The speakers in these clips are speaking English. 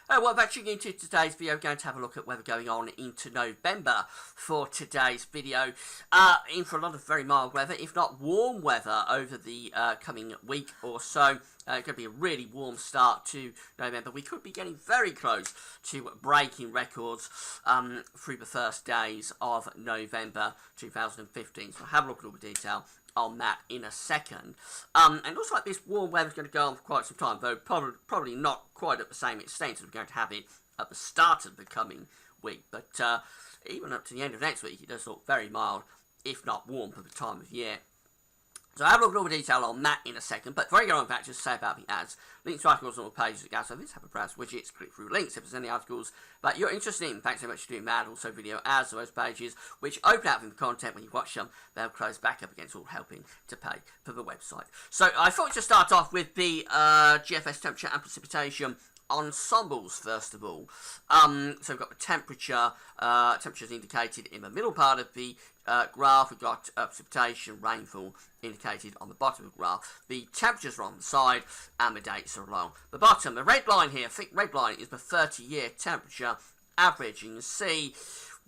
Well, back into today's video, we're going to have a look at weather going on into November for today's video. In for a lot of very mild weather, if not warm weather, over the coming week or so. Going to be a really warm start to November. We could be getting very close to breaking records through the first days of November 2015. So I'll have a look at all the detail on that in a second. And it looks like this warm weather is going to go on for quite some time, though probably not quite at the same extent as we're going to have it at the start of the coming week. But even up to the end of next week, it does look very mild, if not warm, for the time of year. So I'll have a look at all the detail on that in a second, but before I go on back, just to say about the ads. Links to articles on the pages of Gas Service, have a browse widgets, click through links if there's any articles that you're interested in. Thanks so much for doing that. Also video ads to those pages, which open out from the content when you watch them. They'll close back up against all helping to pay for the website. So I thought to start off with the GFS temperature and precipitation ensembles first of all. So we've got the temperature. Temperatures indicated in the middle part of the graph. We've got precipitation, rainfall indicated on the bottom of the graph. The temperatures are on the side and the dates are along the bottom. The red line here, thick red line, is the 30-year temperature average. You can see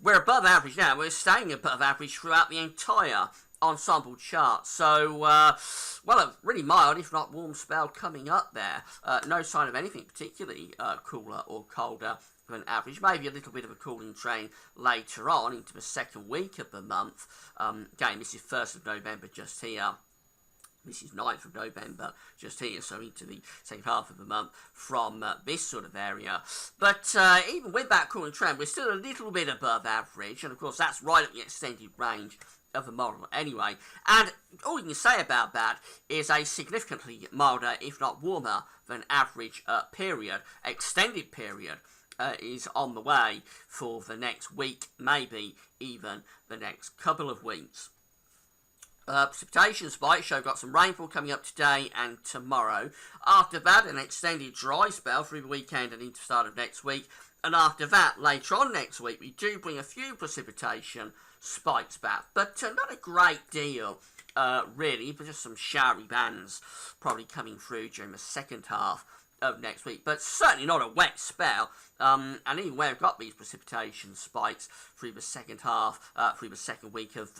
we're above average now. We're staying above average throughout the entire ensemble chart. So, well, a really mild, if not warm spell coming up there. No sign of anything particularly cooler or colder than average. Maybe a little bit of a cooling train later on into the second week of the month. Again, this is 1st of November just here. This is 9th of November just here, so into the second half of the month from this sort of area. But even with that cooling trend, we're still a little bit above average, and of course that's right at the extended range of the model anyway. And all you can say about that is a significantly milder, if not warmer, than average period, extended period, is on the way for the next week, maybe even the next couple of weeks. Precipitation spikes show got some rainfall coming up today and tomorrow. After that, an extended dry spell through the weekend and into the start of next week. And after that, later on next week, we do bring a few precipitation spikes back, but not a great deal, really, but just some showery bands probably coming through during the second half of next week, but certainly not a wet spell. And even where we've got these precipitation spikes through the second half, through the second week of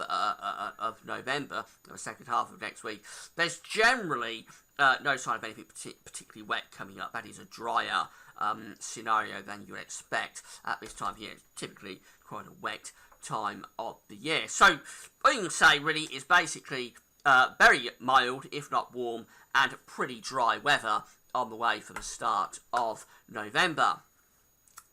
November, or the second half of next week, there's generally no sign of anything particularly wet coming up. That is a drier scenario than you would expect at this time of year. It's typically quite a wet time of the year. So all you can say really is basically very mild, if not warm, and pretty dry weather on the way for the start of November.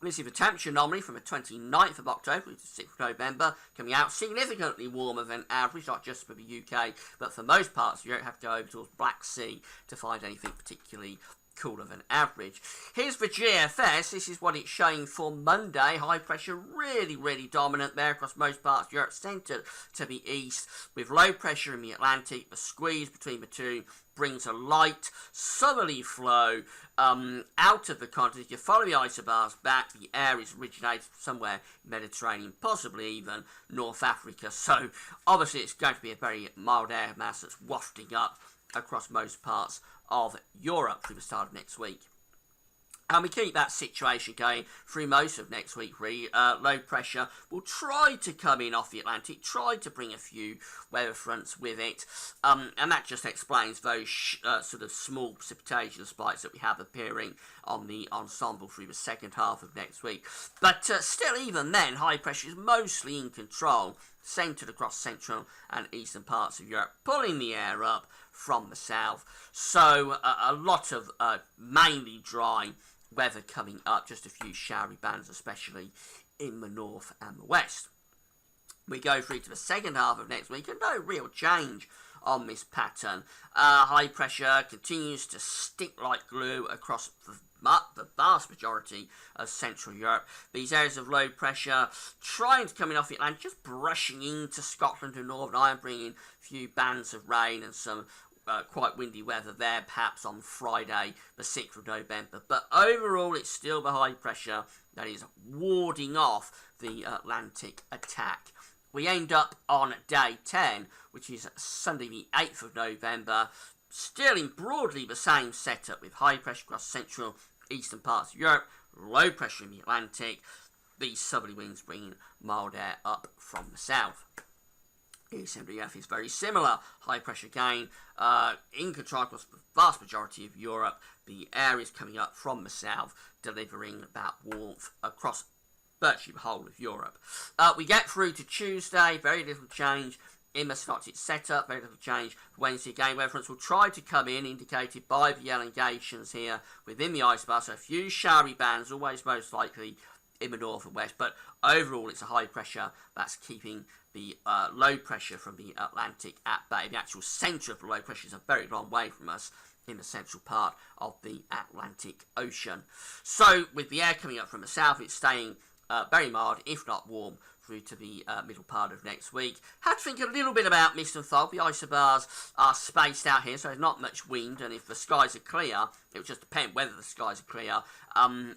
This is the temperature anomaly from the 29th of October to 6th of November, coming out significantly warmer than average, not just for the UK, but for most parts of Europe. You have to go over towards Black Sea to find anything particularly cooler than average. Here's the GFS. This is what it's showing for Monday. High pressure really dominant there across most parts of Europe, centred to the east, with low pressure in the Atlantic. The squeeze between the two brings a light southerly flow out of the continent. If you follow the isobars back, the air is originated somewhere in the Mediterranean, possibly even North Africa. So obviously it's going to be a very mild air mass that's wafting up across most parts of Europe through the start of next week. And we keep that situation going through most of next week, really. Low pressure will try to come in off the Atlantic, try to bring a few weather fronts with it, and that just explains those sort of small precipitation spikes that we have appearing on the ensemble through the second half of next week. But still, even then, high pressure is mostly in control, centred across central and eastern parts of Europe, pulling the air up from the south. So a lot of mainly dry weather coming up, just a few showery bands, especially in the north and the west. We go through to the second half of next week, and no real change on this pattern. High pressure continues to stick like glue across the vast majority of Central Europe. These areas of low pressure trying to come in off the Atlantic, just brushing into Scotland and Northern Ireland, bringing a few bands of rain and some quite windy weather there, perhaps on Friday, the 6th of November. But overall, it's still the high pressure that is warding off the Atlantic attack. We end up on day 10, which is Sunday the 8th of November, still in broadly the same setup with high pressure across central eastern parts of Europe, low pressure in the Atlantic. These southerly winds bringing mild air up from the south. ECMWF is very similar. High pressure again in control across the vast majority of Europe. The air is coming up from the south, delivering that warmth across virtually the whole of Europe. We get through to Tuesday, very little change in the synoptic setup, very little change. Wednesday again, weather fronts will try to come in, indicated by the elongations here within the isobar. So a few showery bands, always most likely in the north and west, but overall it's a high pressure that's keeping the low pressure from the Atlantic at bay. The actual centre of the low pressure is a very long way from us in the central part of the Atlantic Ocean. So with the air coming up from the south, it's staying very mild, if not warm, through to the middle part of next week. Had to think a little bit about mist and fog. The isobars are spaced out here, so there's not much wind, and if the skies are clear, it would just depend whether the skies are clear.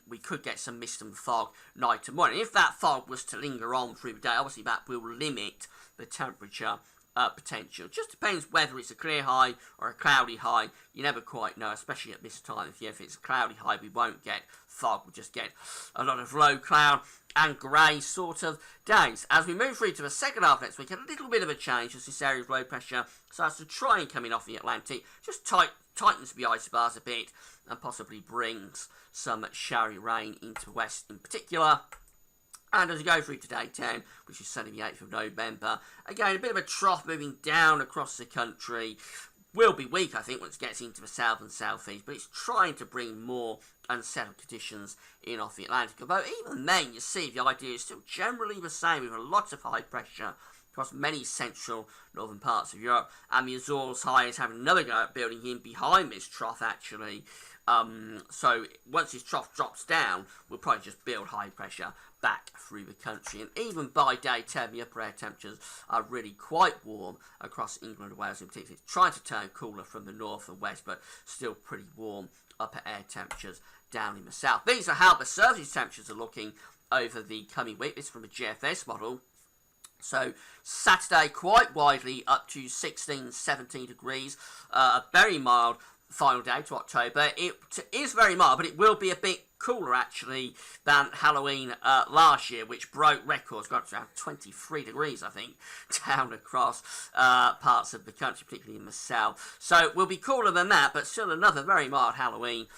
We could get some mist and fog night and morning. If that fog was to linger on through the day, obviously that will limit the temperature potential. It just depends whether it's a clear high or a cloudy high. You never quite know, especially at this time. If it's a cloudy high, we won't get fog. We'll just get a lot of low cloud and grey sort of days. As we move through to the second half next week, a little bit of a change as this area of low pressure starts to try and come in off the Atlantic. Just tightens the isobars a bit and possibly brings some showery rain into west in particular. And as we go through to day 10, which is Sunday the 8th of November, again, a bit of a trough moving down across the country. Will be weak, I think, once it gets into the south and southeast, but it's trying to bring more unsettled conditions in off the Atlantic. Although even then, you see, the idea is still generally the same, with a lot of high pressure across many central northern parts of Europe, and the Azores high is having another go at building in behind this trough, actually. So once this trough drops down, we'll probably just build high pressure back through the country. And even by day 10, the upper air temperatures are really quite warm across England and Wales in particular. It's trying to turn cooler from the north and west, but still pretty warm upper air temperatures down in the south. These are how the surface temperatures are looking over the coming week. This is from a GFS model. So Saturday quite widely up to 16, 17 degrees. A very mild final day to October. It is very mild, but it will be a bit cooler actually than Halloween last year, which broke records, got up to around 23 degrees I think, down across parts of the country, particularly in the south. So we'll be cooler than that, but still another very mild Halloween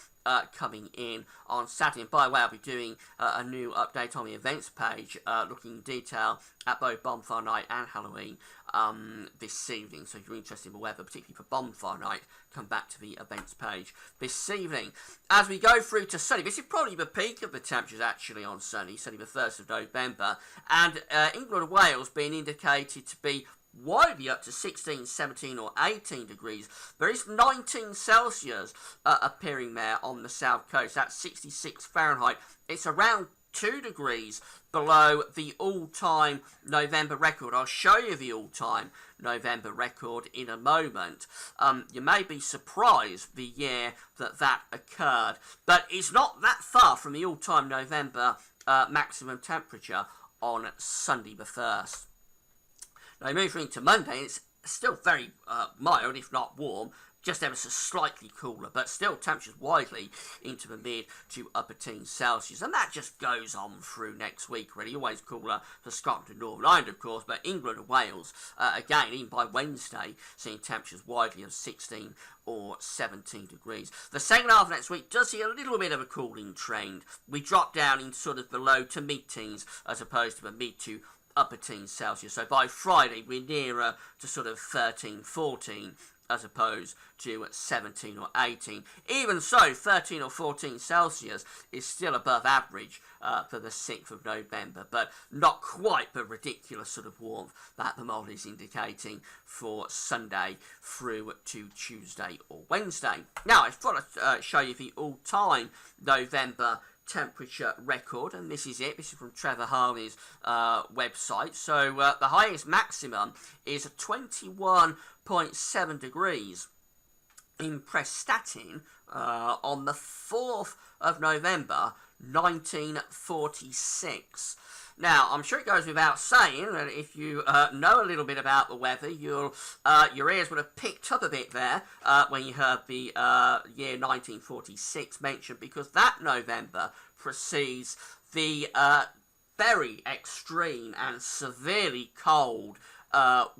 coming in on Saturday. And by the way, I'll be doing a new update on the events page, looking in detail at both Bonfire Night and Halloween this evening. So if you're interested in the weather, particularly for Bonfire Night, come back to the events page this evening. As we go through to Sunday, this is probably the peak of the temperatures actually on Sunday, the 1st of November, and England and Wales being indicated to be widely up to 16, 17 or 18 degrees. There is 19 Celsius appearing there on the south coast. That's 66 Fahrenheit. It's around 2 degrees below the all-time November record. I'll show you the all-time November record in a moment. You may be surprised the year that occurred, but it's not that far from the all-time November maximum temperature on Sunday the 1st. Now moving into Monday, it's still very mild, if not warm, just ever so slightly cooler, but still temperatures widely into the mid to upper teens Celsius, and that just goes on through next week really. Always cooler for Scotland and Northern Ireland, of course, but England and Wales, again, even by Wednesday, seeing temperatures widely of 16 or 17 degrees. The second half of next week does see a little bit of a cooling trend. We drop down in sort of the low to mid-teens as opposed to the mid to upper teens Celsius. So by Friday, we're nearer to sort of 13, 14 as opposed to 17 or 18. Even so, 13 or 14 Celsius is still above average for the 6th of November, but not quite the ridiculous sort of warmth that the model is indicating for Sunday through to Tuesday or Wednesday. Now, I thought I'd show you the all-time November temperature record, and this is it. This is from Trevor Harley's website. So the highest maximum is 21.7 degrees in Prestatyn on the 4th of November 1946. Now, I'm sure it goes without saying that if you know a little bit about the weather, your ears would have picked up a bit there when you heard the year 1946 mentioned, because that November precedes the very extreme and severely cold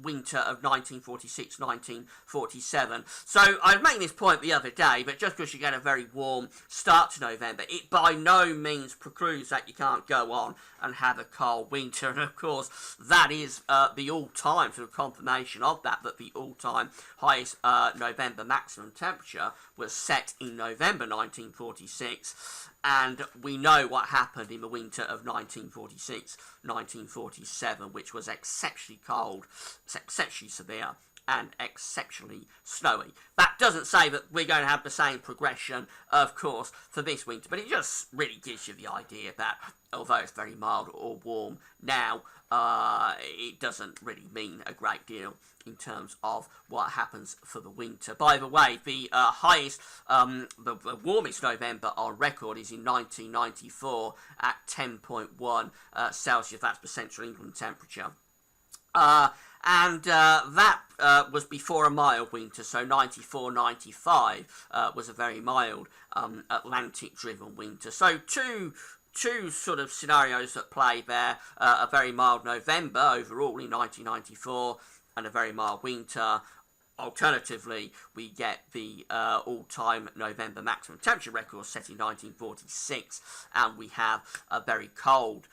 winter of 1946-1947. So I was making this point the other day, but just because you get a very warm start to November, it by no means precludes that you can't go on and have a cold winter. And of course, that is the all-time sort of confirmation of that the all-time highest November maximum temperature was set in November 1946. And we know what happened in the winter of 1946-1947, which was exceptionally cold, exceptionally severe, and exceptionally snowy. That doesn't say that we're going to have the same progression, of course, for this winter, but it just really gives you the idea that although it's very mild or warm now, it doesn't really mean a great deal in terms of what happens for the winter. By the way, the highest, the warmest November on record is in 1994 at 10.1 Celsius. That's the Central England temperature. And that was before a mild winter, so 94-95 was a very mild Atlantic-driven winter. So two sort of scenarios that play there, a very mild November overall in 1994 and a very mild winter. Alternatively, we get the all-time November maximum temperature record set in 1946, and we have a very cold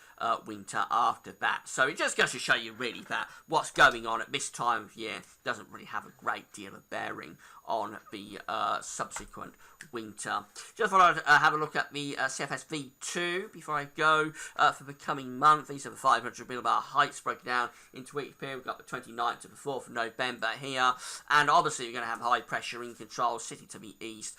winter after that. So it just goes to show you really that what's going on at this time of year doesn't really have a great deal of bearing on the subsequent winter. Just thought I'd have a look at the CFS V2 before I go for the coming month. These are the 500 millibar heights broken down into each period. We've got the 29th to the 4th of November here, and obviously you're going to have high pressure in control sitting to the east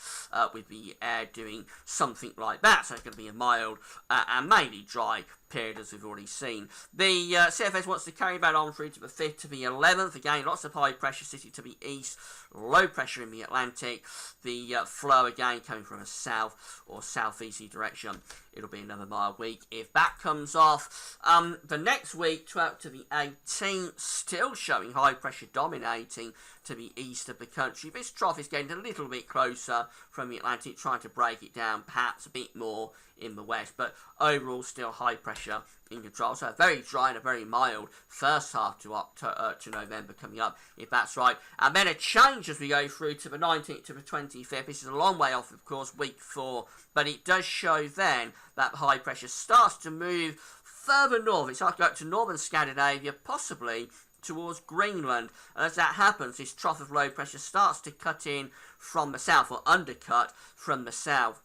with the air doing something like that. So it's going to be a mild and mainly dry period, as we've already seen. The CFS wants to carry that on through to the 5th to the 11th. Again, lots of high pressure sitting to the east, low pressure in the Atlantic. The flow again coming from a south or southeasterly direction. It'll be another mild week. If that comes off, the next week, 12th to the 18th, still showing high pressure dominating to the east of the country. This trough is getting a little bit closer from the Atlantic, trying to break it down, perhaps a bit more in the west, but overall still high pressure in control. So a very dry and a very mild first half to November coming up, if that's right. And then a change as we go through to the 19th to the 25th. This is a long way off, of course, week 4, but it does show then that high pressure starts to move further north. It starts to go up to northern Scandinavia, possibly towards Greenland. And as that happens, this trough of low pressure starts to cut in from the south, or undercut from the south.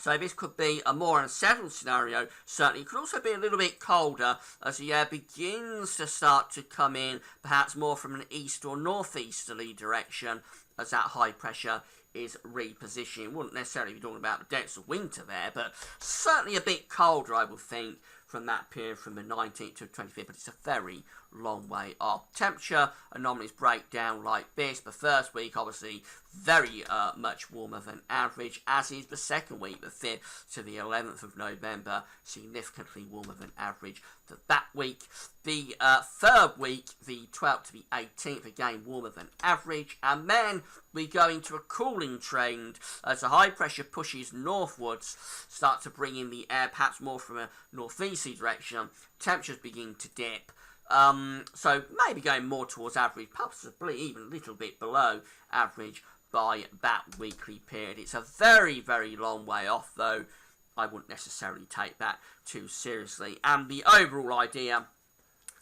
So this could be a more unsettled scenario. Certainly, it could also be a little bit colder as the air begins to start to come in, perhaps more from an east or northeasterly direction as that high pressure is repositioning. Wouldn't necessarily be talking about the depths of winter there, but certainly a bit colder, I would think, from that period from the 19th to the 25th, but it's a very long way off. Temperature anomalies break down like this. The first week, obviously, very much warmer than average, as is the second week, the 5th to the 11th of November, significantly warmer than average for that week. The third week, the 12th to the 18th, again warmer than average, and then we go into a cooling trend as the high pressure pushes northwards, start to bring in the air perhaps more from a northeasterly direction. Temperatures begin to dip. So maybe going more towards average, possibly even a little bit below average by that weekly period. It's a very, very long way off, though. I wouldn't necessarily take that too seriously. And the overall idea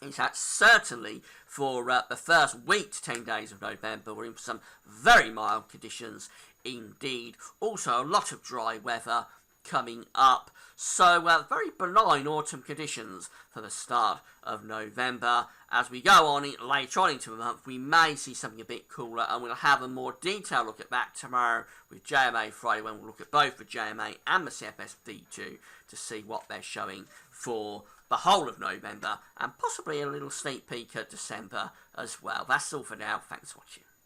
is that certainly for the first week to 10 days of November, we're in for some very mild conditions indeed. Also, a lot of dry weather coming up. So very benign autumn conditions for the start of November. As we go on later on into the month, we may see something a bit cooler, and we'll have a more detailed look at that tomorrow with JMA Friday, when we'll look at both the JMA and the CFS V2 to see what they're showing for the whole of November, and possibly a little sneak peek at December as well. That's all for now. Thanks for watching.